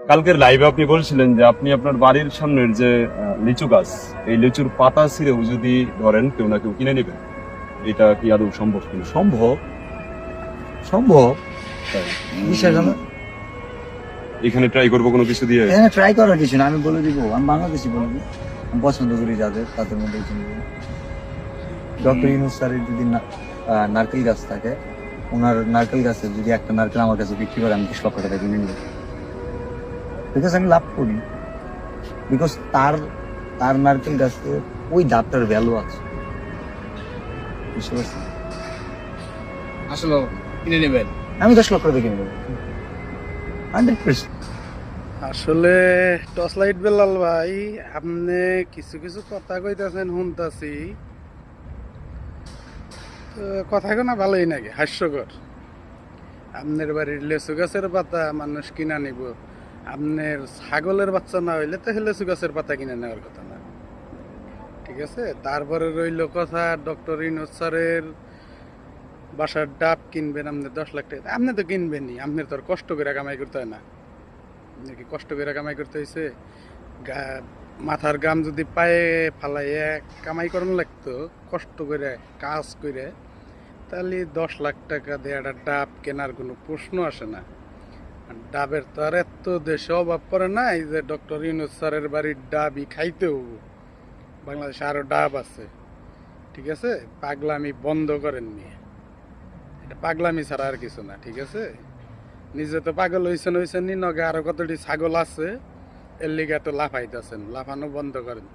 কালকের লাইভে আপনি বলছিলেন যে আপনি আপনার বাড়ির সামনের যে লিচু গাছ, এই লিচুর পাতা ছিঁড়েও যদি ধরেন কেউ না কেউ কিনে নেবেন, এটা কি আদৌ সম্ভব কিনা? সম্ভব, সম্ভব। তাই বিশ্বাস হলো? এখানে ট্রাই করবো কোনো কিছু দিয়ে? এখানে ট্রাই করার কিছু না, আমি বলে দিব, আমি বাংলাদেশি বলে দিব। আমি পছন্দ করি যাদের, তাদের মধ্যে ডক্টর ইউনূস স্যারের যদি নারকেল গাছ থাকে, ওনার নারকেল গাছে যদি একটা নারকেল আমার কাছে বিক্রি করে, আমি 20 লক্ষ টাকা কিনে নিব। বিকজ আমি লাভ করি, বিকজ তার তার নারকেল গাছে ওই ডাবটার ভ্যালু আছে। বুঝতে পারছেন? আসলে কিনে নেবেন? আমি 10 লক্ষ টাকা কিনে নেবো 100%। আসলে টর্চ লাইট বেলাল ভাই, আপনি কিছু কিছু কথা কইতাছেন শুনতাছি, তো কথা না ভালোই নাকি, হাস্যকর। আপনার বাড়ির লেচু গাছের পাতা মানুষ কিনা নিব, আপনার ছাগলের বাচ্চা না হইলে তো লেচু গাছের পাতা কিনে নেওয়ার কথা না। ঠিক আছে, তারপরে রইল কথা ডক্টর ইউনূস স্যারের বাসার ডাব কিনবেন আপনি 10 লাখ টাকা। আপনি তো কিনবেনই, আপনার তো আর কষ্ট করে কামাই করতে হয় না। আপনার কি কষ্ট করে কামাই করতে হয়েছে? মাথার গাম যদি পায়ে ফালাইয়া কামাই করানো লাগতো, কষ্ট করে কাজ করে, তাহলে 10 লাখ টাকা দিয়ে একটা ডাব কেনার কোনো প্রশ্ন আসে না। আর ডাবের তো আর এত দেশে অভাব পড়ে নাই যে ডক্টর ইউনূস স্যারের বাড়ির ডাবই খাইতেও। বাংলাদেশে আরো ডাব আছে। ঠিক আছে, পাগলামি বন্ধ করেন নিয়ে, এটা পাগলামি ছাড়া আর কিছু না। ঠিক আছে, নিজে তো পাগল হইছেন নি, নগে আরো কতটি ছাগল আছে, এর লিগে এত লাফাইতেছেন, লাফানো বন্ধ করেন।